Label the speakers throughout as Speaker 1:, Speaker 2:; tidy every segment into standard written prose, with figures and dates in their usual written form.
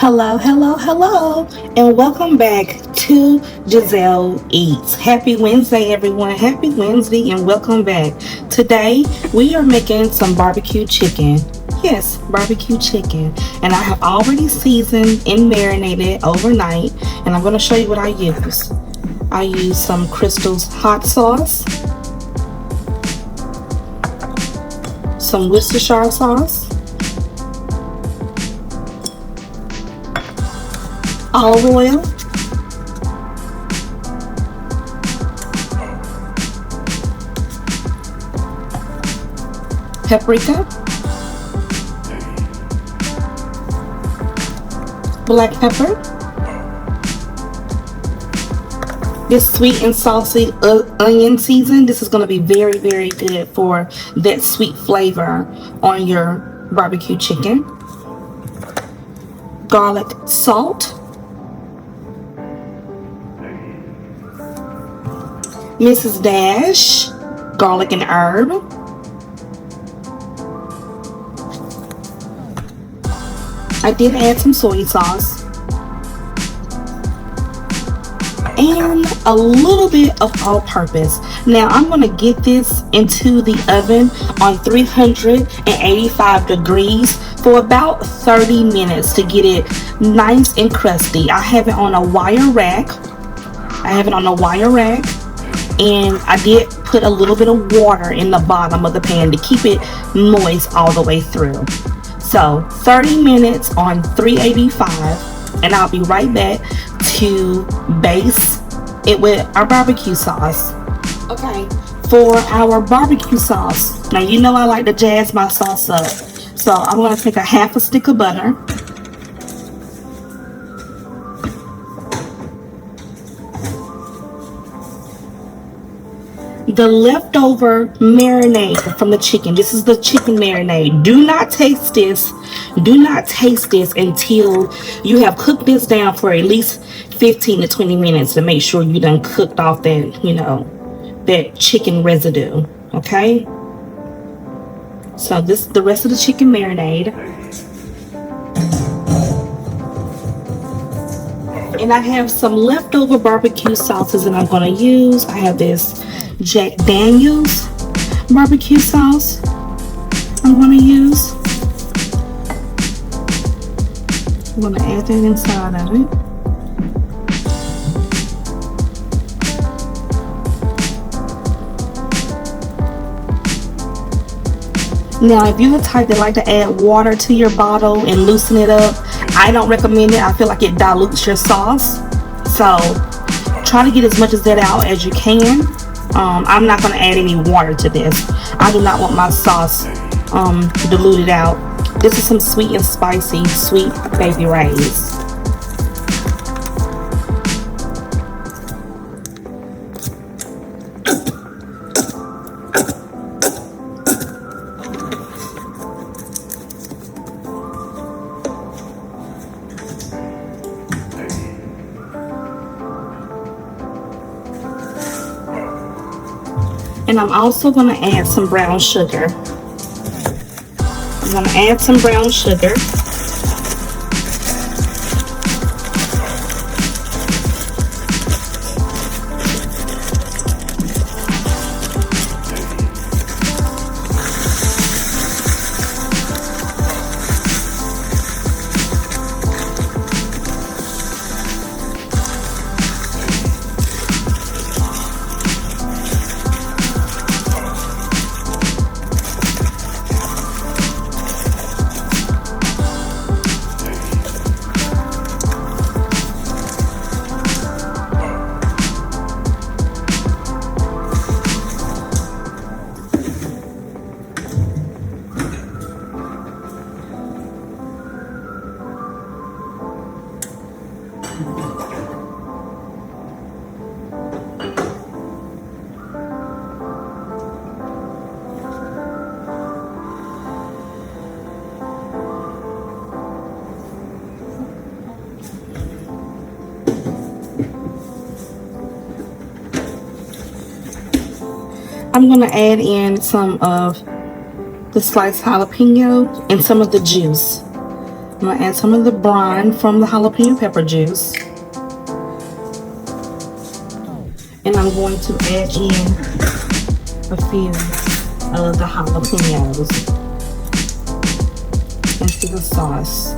Speaker 1: Hello, hello, hello, and welcome back to Giselle Eats. Happy Wednesday, everyone. Happy Wednesday, and welcome back. Today, we are making some barbecue chicken. Yes, barbecue chicken. And I have already seasoned and marinated overnight, and I'm going to show you what I use. I use some Crystal's hot sauce, some Worcestershire sauce, olive oil, paprika, black pepper. This sweet and saucy onion season. This is going to be very, very good for that sweet flavor on your barbecue chicken. Garlic salt, Mrs. Dash garlic and herb, I did add some soy sauce, and a little bit of all-purpose. Now I'm going to get this into the oven on 385 degrees for about 30 minutes to get it nice and crusty. I have it on a wire rack. And I did put a little bit of water in the bottom of the pan to keep it moist all the way through. So 30 minutes on 385, and I'll be right back to baste it with our barbecue sauce. Okay, for our barbecue sauce, now you know I like to jazz my sauce up. So I'm going to take a half a stick of butter. The leftover marinade from the chicken. This is the chicken marinade. Do not taste this. Do not taste this until you have cooked this down for at least 15 to 20 minutes to make sure you done cooked off that, that chicken residue. Okay? So this is the rest of the chicken marinade. And I have some leftover barbecue sauces that I'm going to use. I have this Jack Daniel's barbecue sauce I'm going to use. I'm going to add that inside of it. Now, if you're the type that like to add water to your bottle and loosen it up, I don't recommend it. I feel like it dilutes your sauce. So try to get as much of that out as you can. I'm not going to add any water to this. I do not want my sauce diluted out. This is some sweet and spicy sweet baby rays. And I'm also going to add some brown sugar. I'm going to add some brown sugar. I'm going to add in some of the sliced jalapeno and some of the juice. I'm gonna add some of the brine from the jalapeno pepper juice. And I'm going to add in a few of the jalapenos into the sauce.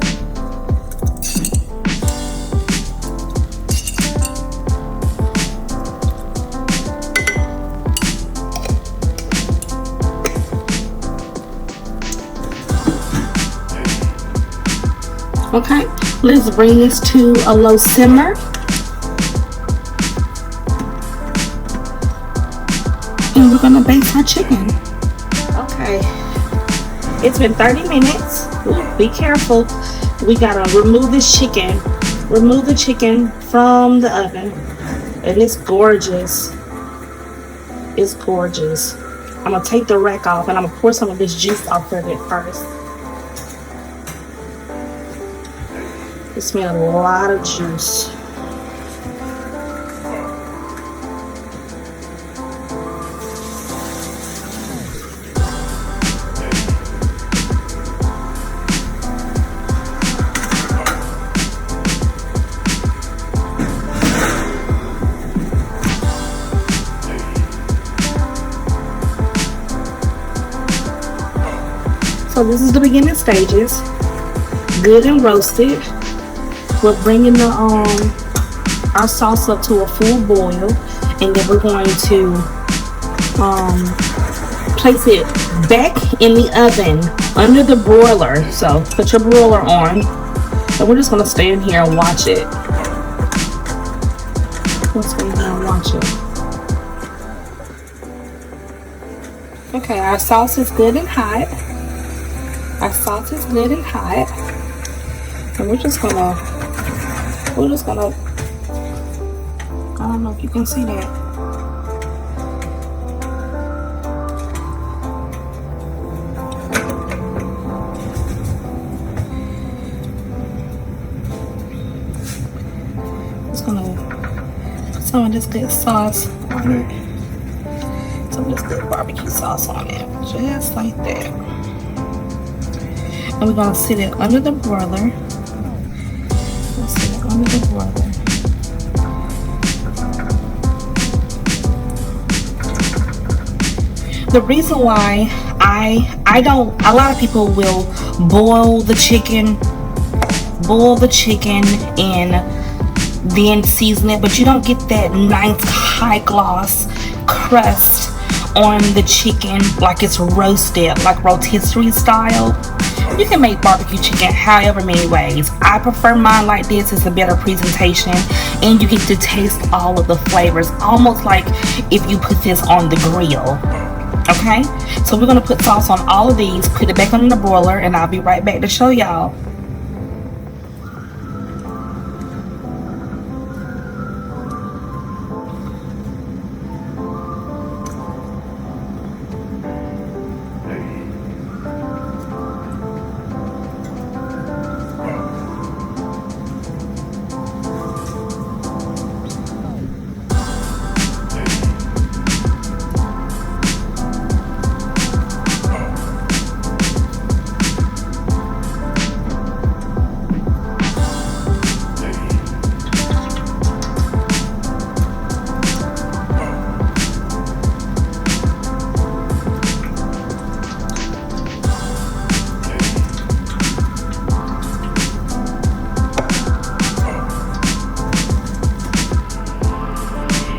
Speaker 1: Okay, let's bring this to a low simmer. And we're gonna baste our chicken. Okay, it's been 30 minutes. Ooh, be careful. We gotta remove this chicken. Remove the chicken from the oven. And it's gorgeous. It's gorgeous. I'm gonna take the rack off and I'm gonna pour some of this juice off of it first. It smells a lot of juice. So this is the beginning stages. Good and roasted. We're bringing the our sauce up to a full boil, and then we're going to place it back in the oven under the broiler. So put your broiler on, and we're just gonna stay in here and watch it. Let's stay in here and watch it. Okay, our sauce is good and hot. Our sauce is good and hot, and we're just gonna, I don't know if you can see that. Just gonna put some of this good sauce on it. Some of this good barbecue sauce on it, just like that. And we're gonna sit it under the broiler. Under the broiler. The reason why I don't, a lot of people will boil the chicken and then season it, but you don't get that nice high gloss crust on the chicken like it's roasted, like rotisserie style. You can make barbecue chicken however many ways. I prefer mine like this. It's a better presentation, and you get to taste all of the flavors, almost like if you put this on the grill. Okay, so we're gonna put sauce on all of these, put it back on the broiler, and I'll be right back to show y'all.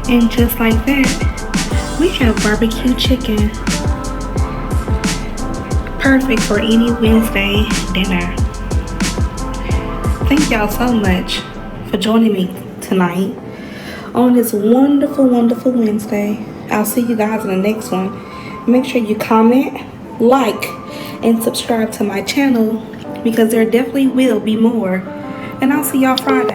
Speaker 1: And just like that, we have barbecue chicken. Perfect for any Wednesday dinner. Thank y'all so much for joining me tonight on this wonderful, wonderful Wednesday. I'll see you guys in the next one. Make sure you comment, like, and subscribe to my channel, because there definitely will be more. And I'll see y'all Friday.